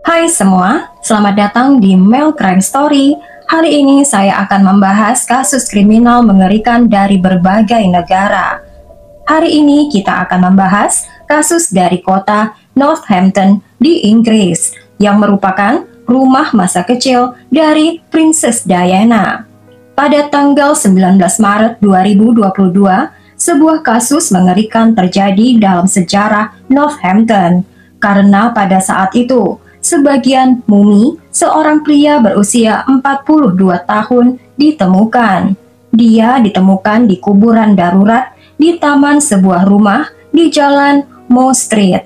Hai semua, selamat datang di Mel Crime Story. Hari ini saya akan membahas kasus kriminal mengerikan dari berbagai negara. Hari ini kita akan membahas kasus dari kota Northampton di Inggris yang merupakan rumah masa kecil dari Princess Diana. Pada tanggal 19 Maret 2022, sebuah kasus mengerikan terjadi dalam sejarah Northampton karena pada saat itu sebagian mumi seorang pria berusia 42 tahun ditemukan. Dia ditemukan di kuburan darurat di taman sebuah rumah di Jalan Moore Street.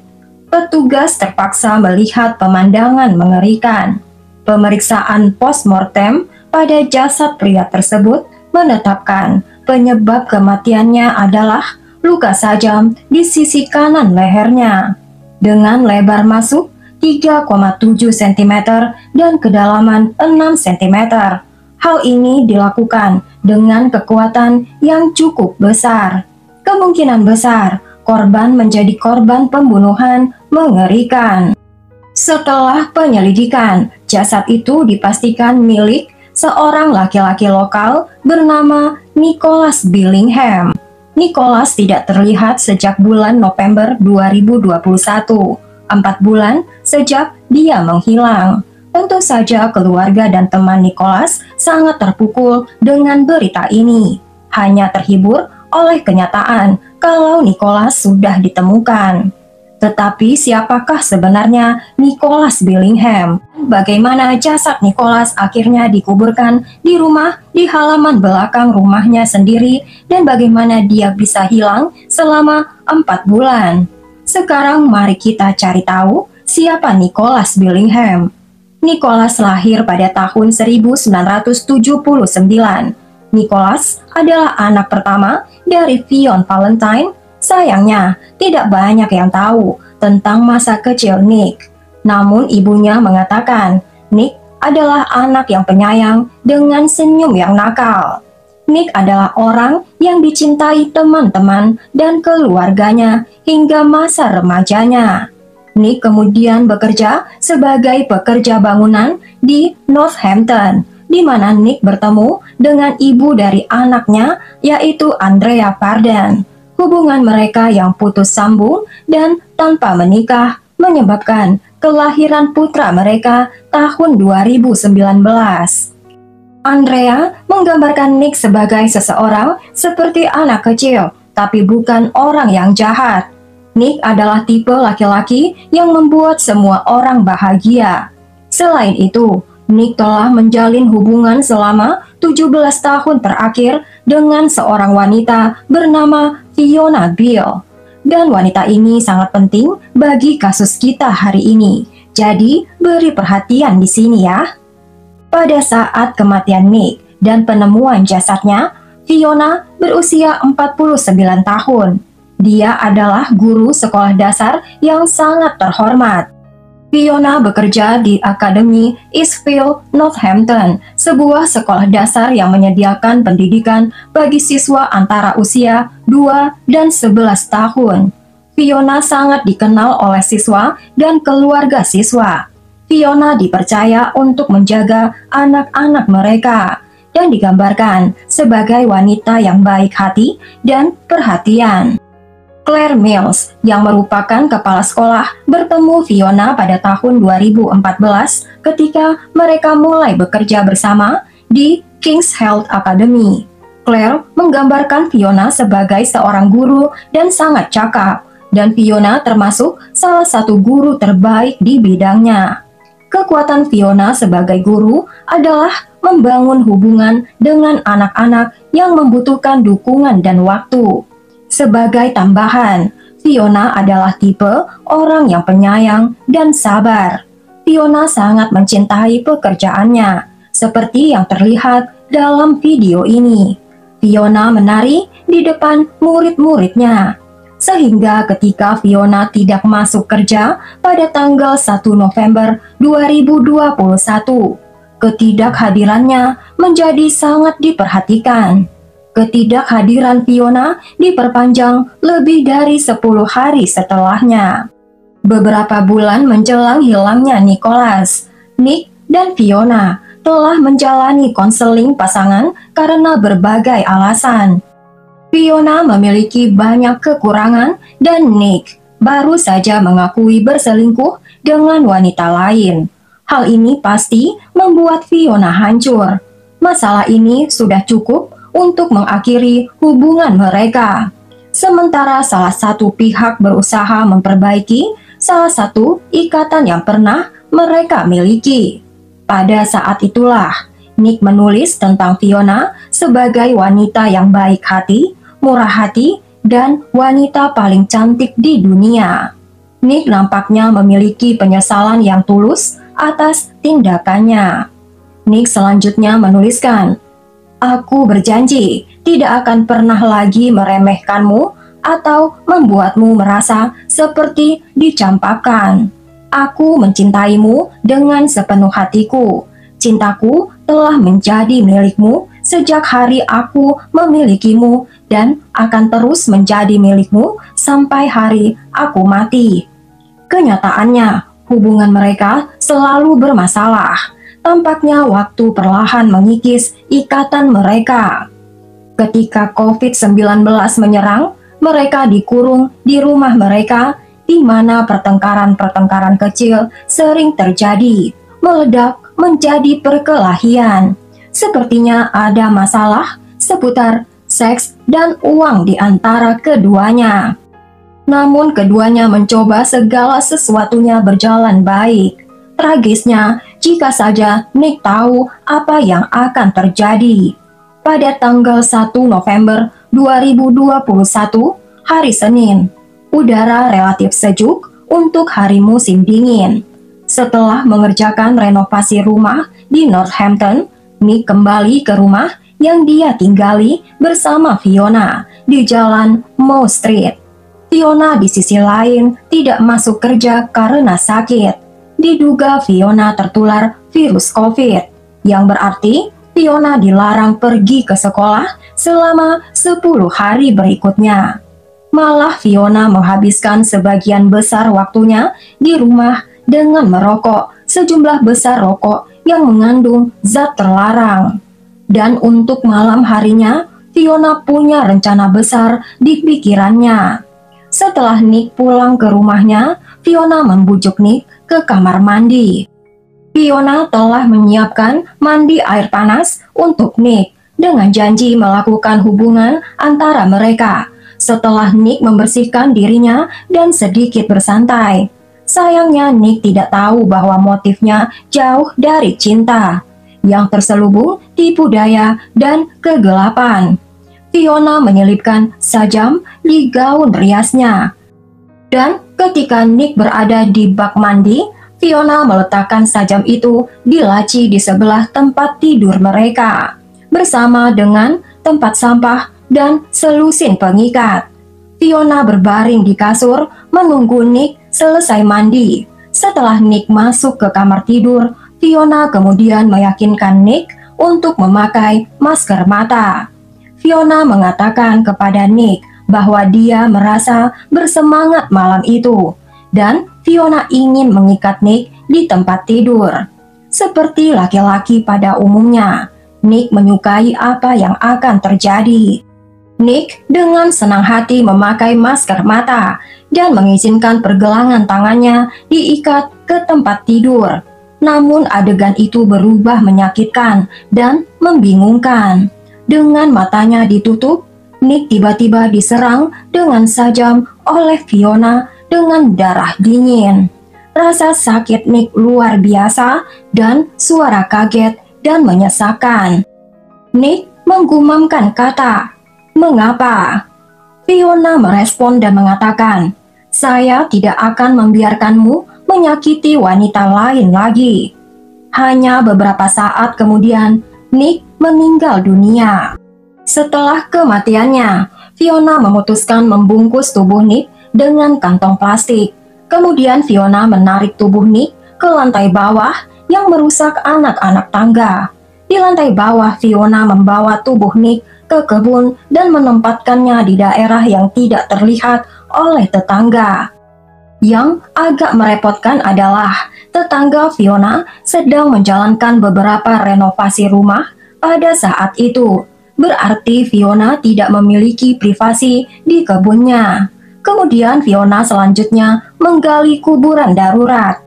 Petugas terpaksa melihat pemandangan mengerikan. Pemeriksaan postmortem pada jasad pria tersebut menetapkan penyebab kematiannya adalah luka tajam di sisi kanan lehernya dengan lebar masuk 3,7 cm dan kedalaman 6 cm. Hal ini dilakukan dengan kekuatan yang cukup besar. Kemungkinan besar korban menjadi korban pembunuhan mengerikan. Setelah penyelidikan, jasad itu dipastikan milik seorang laki-laki lokal bernama Nicholas Billingham. Nicholas tidak terlihat sejak bulan November 2021. 4 bulan sejak dia menghilang. Tentu saja keluarga dan teman Nicholas sangat terpukul dengan berita ini. Hanya terhibur oleh kenyataan kalau Nicholas sudah ditemukan. Tetapi siapakah sebenarnya Nicholas Billingham? Bagaimana jasad Nicholas akhirnya dikuburkan di rumah di halaman belakang rumahnya sendiri dan bagaimana dia bisa hilang selama 4 bulan? Sekarang mari kita cari tahu siapa Nicholas Billingham. Nicholas lahir pada tahun 1979. Nicholas adalah anak pertama dari Fionn Valentine. Sayangnya, tidak banyak yang tahu tentang masa kecil Nick. Namun ibunya mengatakan, Nick adalah anak yang penyayang dengan senyum yang nakal. Nick adalah orang yang dicintai teman-teman dan keluarganya hingga masa remajanya. Nick kemudian bekerja sebagai pekerja bangunan di Northampton, di mana Nick bertemu dengan ibu dari anaknya, yaitu Andrea Pardon. Hubungan mereka yang putus sambung dan tanpa menikah menyebabkan kelahiran putra mereka tahun 2019. Andrea menggambarkan Nick sebagai seseorang seperti anak kecil, tapi bukan orang yang jahat. Nick adalah tipe laki-laki yang membuat semua orang bahagia. Selain itu, Nick telah menjalin hubungan selama 17 tahun terakhir dengan seorang wanita bernama Fiona Beale. Dan wanita ini sangat penting bagi kasus kita hari ini. Jadi, beri perhatian di sini ya. Pada saat kematian Nick dan penemuan jasadnya, Fiona berusia 49 tahun. Dia adalah guru sekolah dasar yang sangat terhormat. Fiona bekerja di Akademi Eastfield Northampton, sebuah sekolah dasar yang menyediakan pendidikan bagi siswa antara usia 2 dan 11 tahun. Fiona sangat dikenal oleh siswa dan keluarga siswa. Fiona dipercaya untuk menjaga anak-anak mereka dan digambarkan sebagai wanita yang baik hati dan perhatian. Claire Mills, yang merupakan kepala sekolah, bertemu Fiona pada tahun 2014 ketika mereka mulai bekerja bersama di King's Health Academy. Claire menggambarkan Fiona sebagai seorang guru dan sangat cakap, dan Fiona termasuk salah satu guru terbaik di bidangnya. Kekuatan Fiona sebagai guru adalah membangun hubungan dengan anak-anak yang membutuhkan dukungan dan waktu. Sebagai tambahan, Fiona adalah tipe orang yang penyayang dan sabar. Fiona sangat mencintai pekerjaannya, seperti yang terlihat dalam video ini. Fiona menari di depan murid-muridnya. Sehingga ketika Fiona tidak masuk kerja pada tanggal 1 November 2021, ketidakhadirannya menjadi sangat diperhatikan. Ketidakhadiran Fiona diperpanjang lebih dari 10 hari setelahnya. Beberapa bulan menjelang hilangnya Nicholas, Nick dan Fiona telah menjalani konseling pasangan karena berbagai alasan. Fiona memiliki banyak kekurangan dan Nick baru saja mengakui berselingkuh dengan wanita lain. Hal ini pasti membuat Fiona hancur. Masalah ini sudah cukup untuk mengakhiri hubungan mereka. Sementara salah satu pihak berusaha memperbaiki salah satu ikatan yang pernah mereka miliki. Pada saat itulah, Nick menulis tentang Fiona sebagai wanita yang baik hati, murah hati, dan wanita paling cantik di dunia. Nick nampaknya memiliki penyesalan yang tulus atas tindakannya. Nick selanjutnya menuliskan, "Aku berjanji tidak akan pernah lagi meremehkanmu atau membuatmu merasa seperti dicampakkan. Aku mencintaimu dengan sepenuh hatiku. Cintaku telah menjadi milikmu sejak hari aku memilikimu dan akan terus menjadi milikmu sampai hari aku mati." Kenyataannya, hubungan mereka selalu bermasalah. Tampaknya waktu perlahan mengikis ikatan mereka. Ketika COVID-19 menyerang, mereka dikurung di rumah mereka, di mana pertengkaran-pertengkaran kecil sering terjadi, meledak menjadi perkelahian. Sepertinya ada masalah seputar seks dan uang di antara keduanya. Namun keduanya mencoba segala sesuatunya berjalan baik. Tragisnya, jika saja Nick tahu apa yang akan terjadi. Pada tanggal 1 November 2021, hari Senin, udara relatif sejuk untuk hari musim dingin. Setelah mengerjakan renovasi rumah di Northampton, Nick kembali ke rumah yang dia tinggali bersama Fiona di Jalan Mow Street. Fiona di sisi lain tidak masuk kerja karena sakit. Diduga Fiona tertular virus COVID, yang berarti Fiona dilarang pergi ke sekolah selama 10 hari berikutnya. Malah Fiona menghabiskan sebagian besar waktunya di rumah dengan merokok sejumlah besar rokok yang mengandung zat terlarang. Dan untuk malam harinya, Fiona punya rencana besar di pikirannya. Setelah Nick pulang ke rumahnya, Fiona membujuk Nick ke kamar mandi. Fiona telah menyiapkan mandi air panas untuk Nick dengan janji melakukan hubungan antara mereka setelah Nick membersihkan dirinya dan sedikit bersantai. Sayangnya Nick tidak tahu bahwa motifnya jauh dari cinta, yang terselubung tipu daya dan kegelapan. Fiona menyelipkan sajam di gaun riasnya. Dan ketika Nick berada di bak mandi, Fiona meletakkan sajam itu di laci di sebelah tempat tidur mereka, bersama dengan tempat sampah dan selusin pengikat. Fiona berbaring di kasur menunggu Nick selesai mandi. Setelah Nick masuk ke kamar tidur, Fiona kemudian meyakinkan Nick untuk memakai masker mata. Fiona mengatakan kepada Nick bahwa dia merasa bersemangat malam itu, dan Fiona ingin mengikat Nick di tempat tidur. Seperti laki-laki pada umumnya, Nick menyukai apa yang akan terjadi. Nick dengan senang hati memakai masker mata dan mengizinkan pergelangan tangannya diikat ke tempat tidur. Namun adegan itu berubah menyakitkan dan membingungkan. Dengan matanya ditutup, Nick tiba-tiba diserang dengan sajam oleh Fiona dengan darah dingin. Rasa sakit Nick luar biasa dan suara kaget dan menyesakan. Nick menggumamkan kata, "Mengapa?" Fiona merespon dan mengatakan, "Saya tidak akan membiarkanmu menyakiti wanita lain lagi." Hanya beberapa saat kemudian, Nick meninggal dunia. Setelah kematiannya, Fiona memutuskan membungkus tubuh Nick dengan kantong plastik. Kemudian Fiona menarik tubuh Nick ke lantai bawah yang merusak anak-anak tangga. Di lantai bawah, Fiona membawa tubuh Nick ke kebun dan menempatkannya di daerah yang tidak terlihat oleh tetangga. Yang agak merepotkan adalah tetangga Fiona sedang menjalankan beberapa renovasi rumah pada saat itu. Berarti Fiona tidak memiliki privasi di kebunnya. Kemudian Fiona selanjutnya menggali kuburan darurat.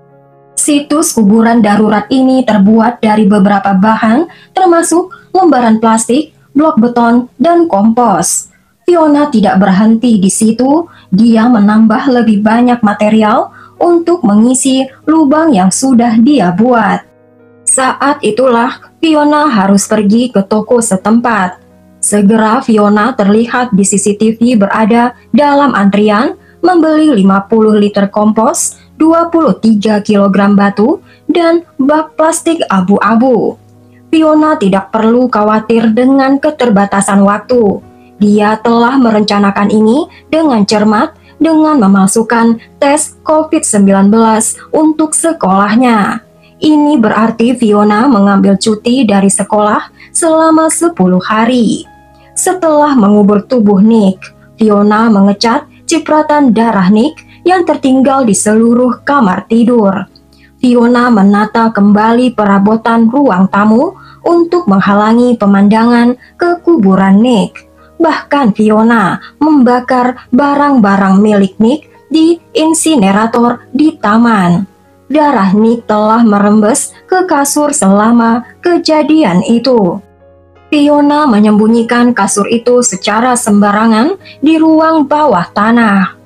Situs kuburan darurat ini terbuat dari beberapa bahan, termasuk lembaran plastik, blok beton, dan kompos. Fiona tidak berhenti di situ, dia menambah lebih banyak material untuk mengisi lubang yang sudah dia buat. Saat itulah Fiona harus pergi ke toko setempat. Segera Fiona terlihat di CCTV berada dalam antrian membeli 50 liter kompos, 23 kg batu, dan bak plastik abu-abu. Fiona tidak perlu khawatir dengan keterbatasan waktu. Dia telah merencanakan ini dengan cermat dengan memasukkan tes COVID-19 untuk sekolahnya. Ini berarti Fiona mengambil cuti dari sekolah selama 10 hari. Setelah mengubur tubuh Nick, Fiona mengecat cipratan darah Nick yang tertinggal di seluruh kamar tidur. Fiona menata kembali perabotan ruang tamu untuk menghalangi pemandangan ke kuburan Nick. Bahkan Fiona membakar barang-barang milik Nick di insinerator di taman. Darah Nick telah merembes ke kasur selama kejadian itu. Fiona menyembunyikan kasur itu secara sembarangan di ruang bawah tanah.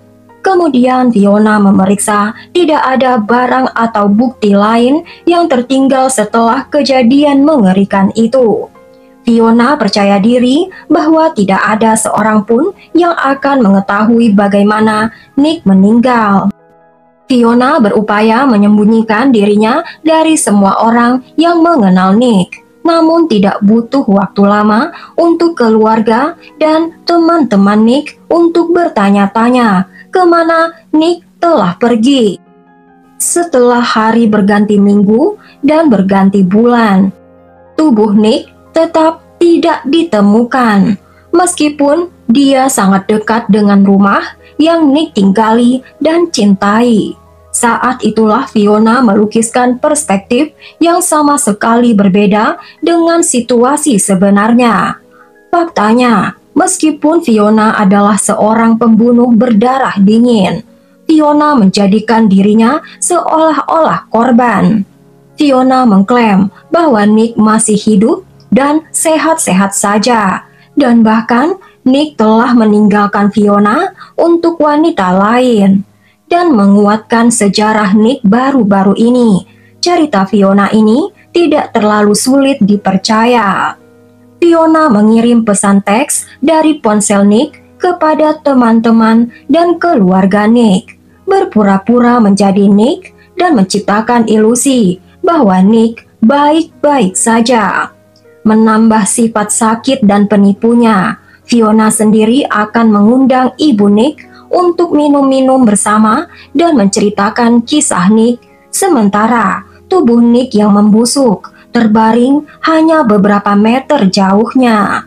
Kemudian Fiona memeriksa tidak ada barang atau bukti lain yang tertinggal setelah kejadian mengerikan itu. Fiona percaya diri bahwa tidak ada seorang pun yang akan mengetahui bagaimana Nick meninggal. Fiona berupaya menyembunyikan dirinya dari semua orang yang mengenal Nick. Namun tidak butuh waktu lama untuk keluarga dan teman-teman Nick untuk bertanya-tanya kemana Nick telah pergi. Setelah hari berganti minggu dan berganti bulan, tubuh Nick tetap tidak ditemukan. Meskipun dia sangat dekat dengan rumah yang Nick tinggali dan cintai. Saat itulah Fiona melukiskan perspektif yang sama sekali berbeda dengan situasi sebenarnya. Faktanya, meskipun Fiona adalah seorang pembunuh berdarah dingin, Fiona menjadikan dirinya seolah-olah korban. Fiona mengklaim bahwa Nick masih hidup dan sehat-sehat saja, dan bahkan Nick telah meninggalkan Fiona untuk wanita lain. Dan menguatkan sejarah Nick baru-baru ini, cerita Fiona ini tidak terlalu sulit dipercaya. Fiona mengirim pesan teks dari ponsel Nick kepada teman-teman dan keluarga Nick, berpura-pura menjadi Nick dan menciptakan ilusi bahwa Nick baik-baik saja. Menambah sifat sakit dan penipunya, Fiona sendiri akan mengundang ibu Nick untuk minum-minum bersama dan menceritakan kisah Nick, sementara tubuh Nick yang membusuk terbaring hanya beberapa meter jauhnya.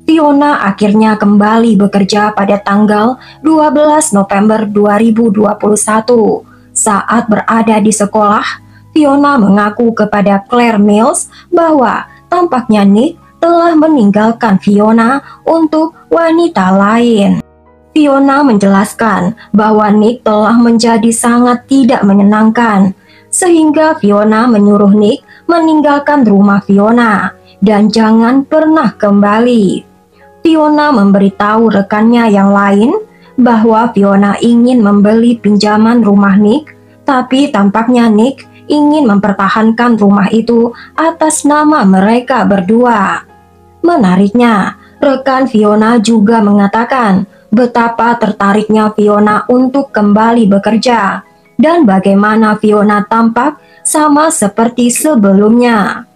Fiona akhirnya kembali bekerja pada tanggal 12 November 2021. Saat berada di sekolah, Fiona mengaku kepada Claire Mills bahwa tampaknya Nick telah meninggalkan Fiona untuk wanita lain. Fiona menjelaskan bahwa Nick telah menjadi sangat tidak menyenangkan, sehingga Fiona menyuruh Nick meninggalkan rumah Fiona dan jangan pernah kembali. Fiona memberitahu rekannya yang lain bahwa Fiona ingin membeli pinjaman rumah Nick, tapi tampaknya Nick ingin mempertahankan rumah itu atas nama mereka berdua. Menariknya, rekan Fiona juga mengatakan betapa tertariknya Fiona untuk kembali bekerja dan bagaimana Fiona tampak sama seperti sebelumnya.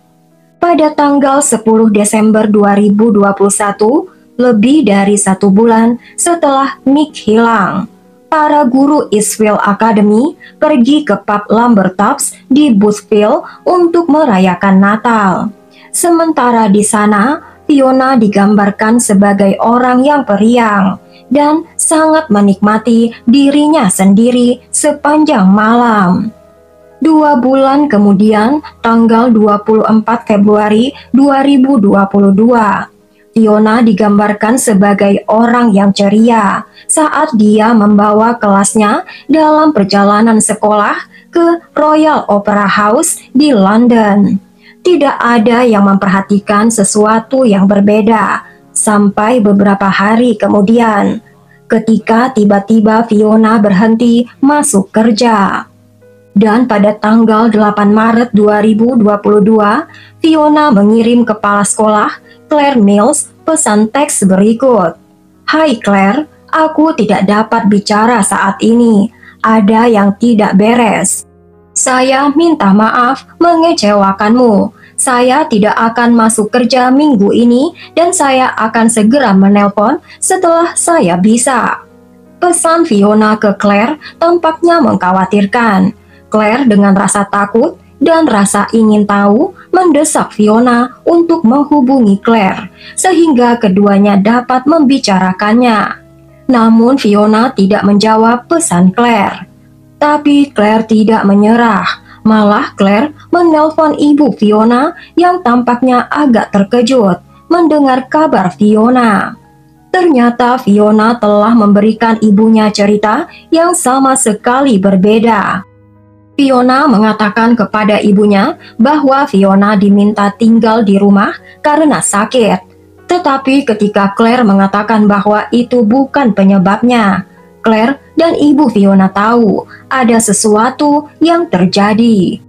Pada tanggal 10 Desember 2021, lebih dari 1 bulan setelah Nick hilang, para guru Eastville Academy pergi ke pub Lambertops di Boothville untuk merayakan Natal. Sementara di sana, Fiona digambarkan sebagai orang yang periang. dan sangat menikmati dirinya sendiri sepanjang malam. 2 bulan kemudian, tanggal 24 Februari 2022, Fiona digambarkan sebagai orang yang ceria saat dia membawa kelasnya dalam perjalanan sekolah ke Royal Opera House di London. Tidak ada yang memperhatikan sesuatu yang berbeda sampai beberapa hari kemudian, ketika tiba-tiba Fiona berhenti masuk kerja. Dan pada tanggal 8 Maret 2022, Fiona mengirim kepala sekolah Claire Mills pesan teks berikut. "Hai Claire, aku tidak dapat bicara saat ini. Ada yang tidak beres. Saya minta maaf mengecewakanmu. Saya tidak akan masuk kerja minggu ini dan saya akan segera menelpon setelah saya bisa." Pesan Fiona ke Claire tampaknya mengkhawatirkan. Claire dengan rasa takut dan rasa ingin tahu mendesak Fiona untuk menghubungi Claire sehingga keduanya dapat membicarakannya. Namun Fiona tidak menjawab pesan Claire. Tapi Claire tidak menyerah. Malah Claire menelpon ibu Fiona yang tampaknya agak terkejut mendengar kabar Fiona. Ternyata Fiona telah memberikan ibunya cerita yang sama sekali berbeda. Fiona mengatakan kepada ibunya bahwa Fiona diminta tinggal di rumah karena sakit. Tetapi ketika Claire mengatakan bahwa itu bukan penyebabnya, Claire dan ibu Fiona tahu ada sesuatu yang terjadi.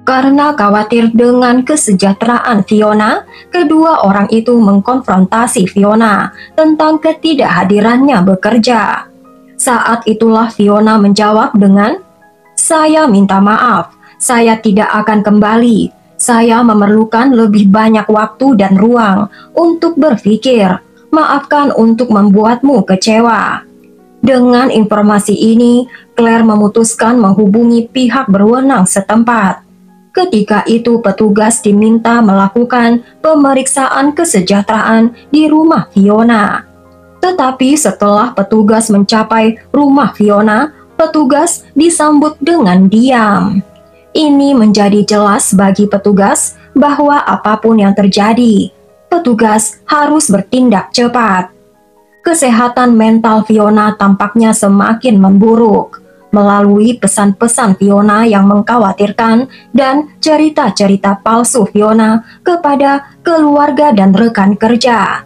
Karena khawatir dengan kesejahteraan Fiona, kedua orang itu mengkonfrontasi Fiona tentang ketidakhadirannya bekerja. Saat itulah Fiona menjawab dengan, "Saya minta maaf, saya tidak akan kembali. Saya memerlukan lebih banyak waktu dan ruang untuk berpikir. Maafkan untuk membuatmu kecewa." Dengan informasi ini, Claire memutuskan menghubungi pihak berwenang setempat. Ketika itu petugas diminta melakukan pemeriksaan kesejahteraan di rumah Fiona. Tetapi setelah petugas mencapai rumah Fiona, petugas disambut dengan diam. Ini menjadi jelas bagi petugas bahwa apapun yang terjadi, petugas harus bertindak cepat. Kesehatan mental Fiona tampaknya semakin memburuk melalui pesan-pesan Fiona yang mengkhawatirkan dan cerita-cerita palsu Fiona kepada keluarga dan rekan kerja.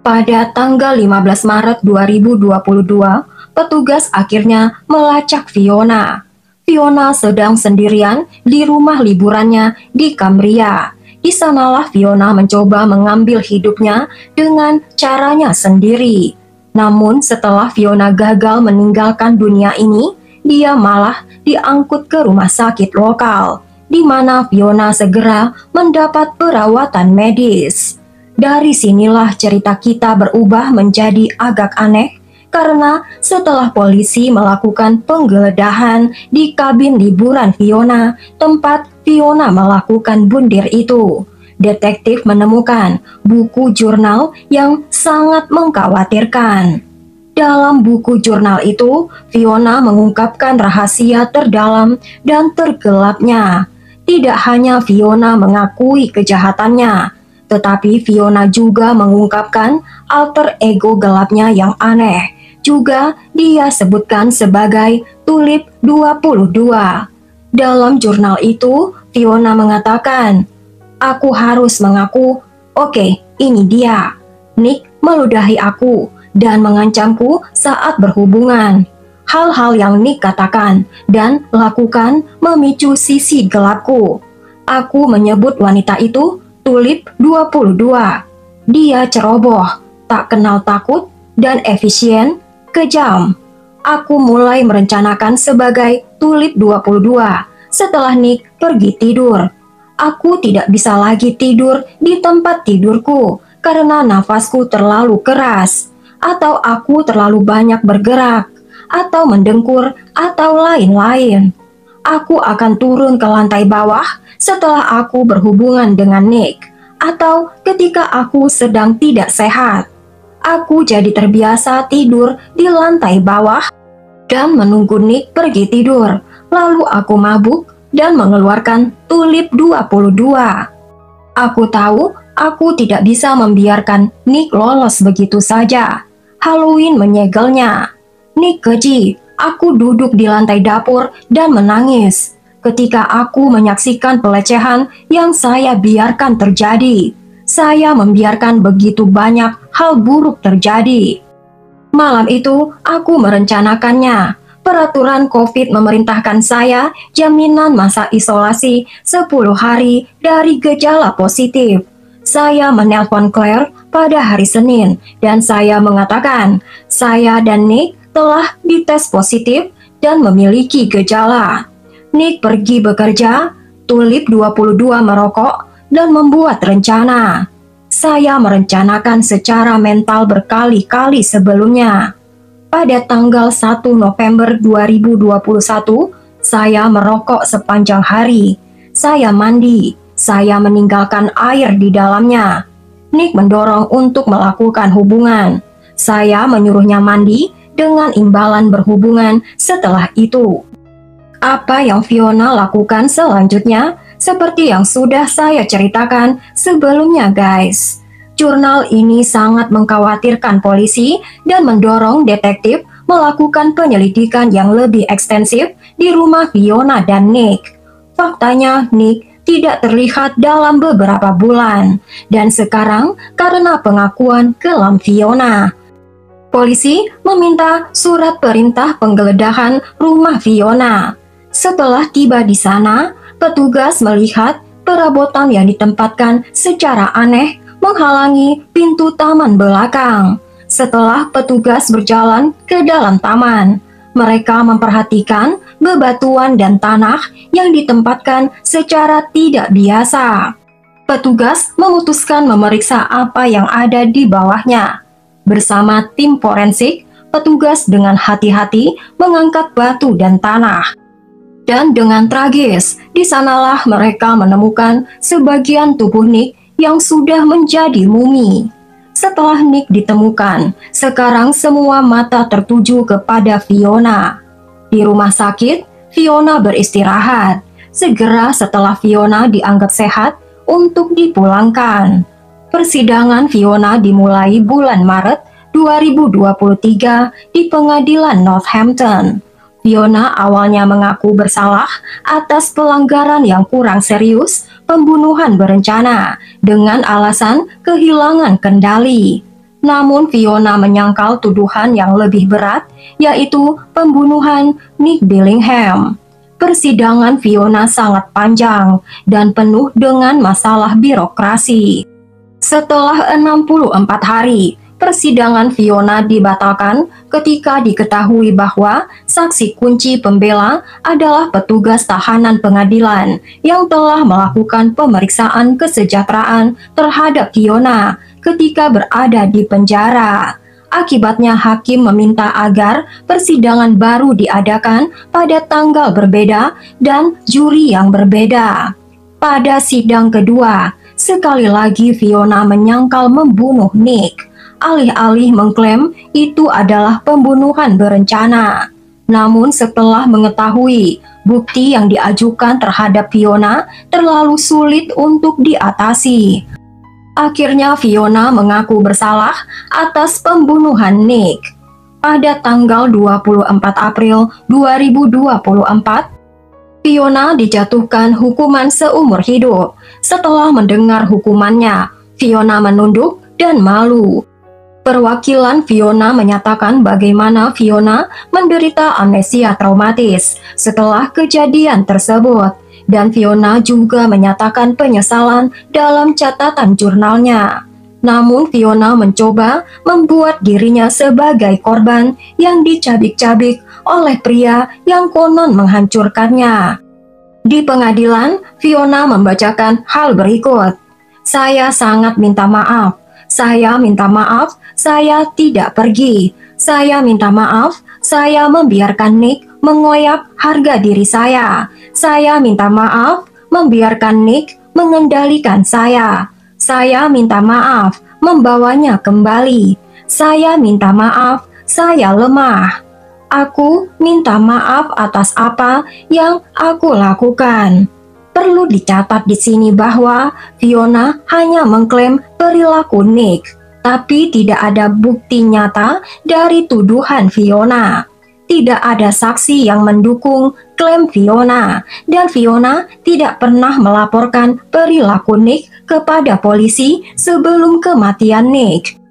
Pada tanggal 15 Maret 2022, petugas akhirnya melacak Fiona. Fiona sedang sendirian di rumah liburannya di Cambria. Di sanalah Fiona mencoba mengambil hidupnya dengan caranya sendiri. Namun setelah Fiona gagal meninggalkan dunia ini, dia malah diangkut ke rumah sakit lokal, di mana Fiona segera mendapat perawatan medis. Dari sinilah cerita kita berubah menjadi agak aneh, karena setelah polisi melakukan penggeledahan di kabin liburan Fiona, tempat Fiona melakukan bundir itu, detektif menemukan buku jurnal yang sangat mengkhawatirkan. Dalam buku jurnal itu, Fiona mengungkapkan rahasia terdalam dan tergelapnya. Tidak hanya Fiona mengakui kejahatannya, tetapi Fiona juga mengungkapkan alter ego gelapnya yang aneh. Juga dia sebutkan sebagai Tulip 22. Dalam jurnal itu, Fiona mengatakan, "Aku harus mengaku, oke, ini dia. Nick meludahi aku dan mengancamku saat berhubungan. Hal-hal yang Nick katakan dan lakukan memicu sisi gelapku. Aku menyebut wanita itu Tulip 22. Dia ceroboh, tak kenal takut, dan efisien, kejam. Aku mulai merencanakan sebagai Tulip 22 setelah Nick pergi tidur. Aku tidak bisa lagi tidur di tempat tidurku karena nafasku terlalu keras, atau aku terlalu banyak bergerak, atau mendengkur, atau lain-lain. Aku akan turun ke lantai bawah setelah aku berhubungan dengan Nick, atau ketika aku sedang tidak sehat. Aku jadi terbiasa tidur di lantai bawah dan menunggu Nick pergi tidur. Lalu aku mabuk dan mengeluarkan tulip 22. Aku tahu aku tidak bisa membiarkan Nick lolos begitu saja. Halloween menyegelnya. Nick keji. Aku duduk di lantai dapur dan menangis ketika aku menyaksikan pelecehan yang saya biarkan terjadi. Saya membiarkan begitu banyak hal buruk terjadi. Malam itu, aku merencanakannya. Peraturan COVID memerintahkan saya jaminan masa isolasi 10 hari dari gejala positif. Saya menelpon Claire pada hari Senin dan saya mengatakan saya dan Nick telah dites positif dan memiliki gejala. Nick pergi bekerja, Tulip 22 merokok, dan membuat rencana. Saya merencanakan secara mental berkali-kali sebelumnya. Pada tanggal 1 November 2021, saya merokok sepanjang hari. Saya mandi, saya meninggalkan air di dalamnya. Nick mendorong untuk melakukan hubungan. Saya menyuruhnya mandi dengan imbalan berhubungan setelah itu. Apa yang Fiona lakukan selanjutnya? Seperti yang sudah saya ceritakan sebelumnya, guys. Jurnal ini sangat mengkhawatirkan polisi dan mendorong detektif melakukan penyelidikan yang lebih ekstensif di rumah Fiona dan Nick. Faktanya, Nick tidak terlihat dalam beberapa bulan, dan sekarang karena pengakuan kelam Fiona, polisi meminta surat perintah penggeledahan rumah Fiona. Setelah tiba di sana, petugas melihat perabotan yang ditempatkan secara aneh menghalangi pintu taman belakang. Setelah petugas berjalan ke dalam taman, mereka memperhatikan bebatuan dan tanah yang ditempatkan secara tidak biasa. Petugas memutuskan memeriksa apa yang ada di bawahnya. Bersama tim forensik, petugas dengan hati-hati mengangkat batu dan tanah. Dan dengan tragis, di sanalah mereka menemukan sebagian tubuh Nick yang sudah menjadi mumi. Setelah Nick ditemukan, sekarang semua mata tertuju kepada Fiona. Di rumah sakit, Fiona beristirahat. Segera setelah Fiona dianggap sehat untuk dipulangkan. Persidangan Fiona dimulai bulan Maret 2023 di pengadilan Northampton. Fiona awalnya mengaku bersalah atas pelanggaran yang kurang serius, pembunuhan berencana, dengan alasan kehilangan kendali. Namun Fiona menyangkal tuduhan yang lebih berat, yaitu pembunuhan Nick Billingham. Persidangan Fiona sangat panjang dan penuh dengan masalah birokrasi. Setelah 64 hari, persidangan Fiona dibatalkan ketika diketahui bahwa saksi kunci pembela adalah petugas tahanan pengadilan yang telah melakukan pemeriksaan kesejahteraan terhadap Fiona ketika berada di penjara. Akibatnya hakim meminta agar persidangan baru diadakan pada tanggal berbeda dan juri yang berbeda. Pada sidang kedua, sekali lagi Fiona menyangkal membunuh Nick. Alih-alih mengklaim itu adalah pembunuhan berencana. Namun setelah mengetahui bukti yang diajukan terhadap Fiona terlalu sulit untuk diatasi, akhirnya Fiona mengaku bersalah atas pembunuhan Nick. Pada tanggal 24 April 2024, Fiona dijatuhkan hukuman seumur hidup. Setelah mendengar hukumannya, Fiona menunduk dan malu. Perwakilan Fiona menyatakan bagaimana Fiona menderita amnesia traumatis setelah kejadian tersebut, dan Fiona juga menyatakan penyesalan dalam catatan jurnalnya. Namun Fiona mencoba membuat dirinya sebagai korban yang dicabik-cabik oleh pria yang konon menghancurkannya. Di pengadilan, Fiona membacakan hal berikut. "Saya sangat minta maaf. Saya minta maaf, saya tidak pergi. Saya minta maaf, saya membiarkan Nick mengoyak harga diri saya. Saya minta maaf, membiarkan Nick mengendalikan saya. Saya minta maaf, membawanya kembali. Saya minta maaf, saya lemah. Aku minta maaf atas apa yang aku lakukan. Perlu dicatat di sini bahwa Fiona hanya mengklaim perilaku Nick, tapi tidak ada bukti nyata dari tuduhan Fiona. Tidak ada saksi yang mendukung klaim Fiona, dan Fiona tidak pernah melaporkan perilaku Nick kepada polisi sebelum kematian Nick.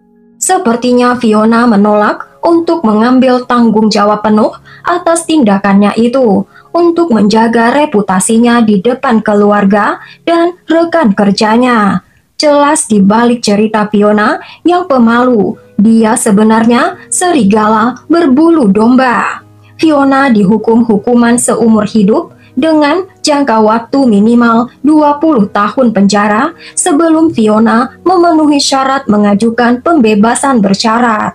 Sepertinya Fiona menolak untuk mengambil tanggung jawab penuh atas tindakannya itu, untuk menjaga reputasinya di depan keluarga dan rekan kerjanya. Jelas di balik cerita Fiona yang pemalu, dia sebenarnya serigala berbulu domba. Fiona dihukum hukuman seumur hidup dengan jangka waktu minimal 20 tahun penjara sebelum Fiona memenuhi syarat mengajukan pembebasan bersyarat.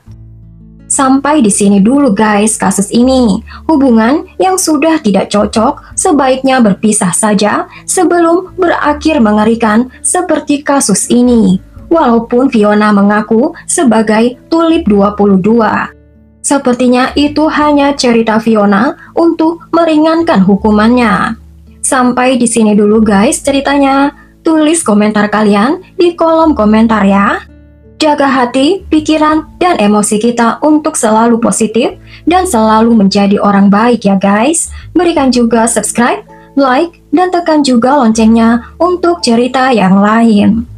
Sampai di sini dulu guys kasus ini. Hubungan yang sudah tidak cocok sebaiknya berpisah saja sebelum berakhir mengerikan seperti kasus ini. Walaupun Fiona mengaku sebagai Tulip 22. Sepertinya itu hanya cerita Fiona untuk meringankan hukumannya. Sampai di sini dulu guys ceritanya. Tulis komentar kalian di kolom komentar ya. Jaga hati, pikiran, dan emosi kita untuk selalu positif dan selalu menjadi orang baik ya guys. Berikan juga subscribe, like, dan tekan juga loncengnya untuk cerita yang lain.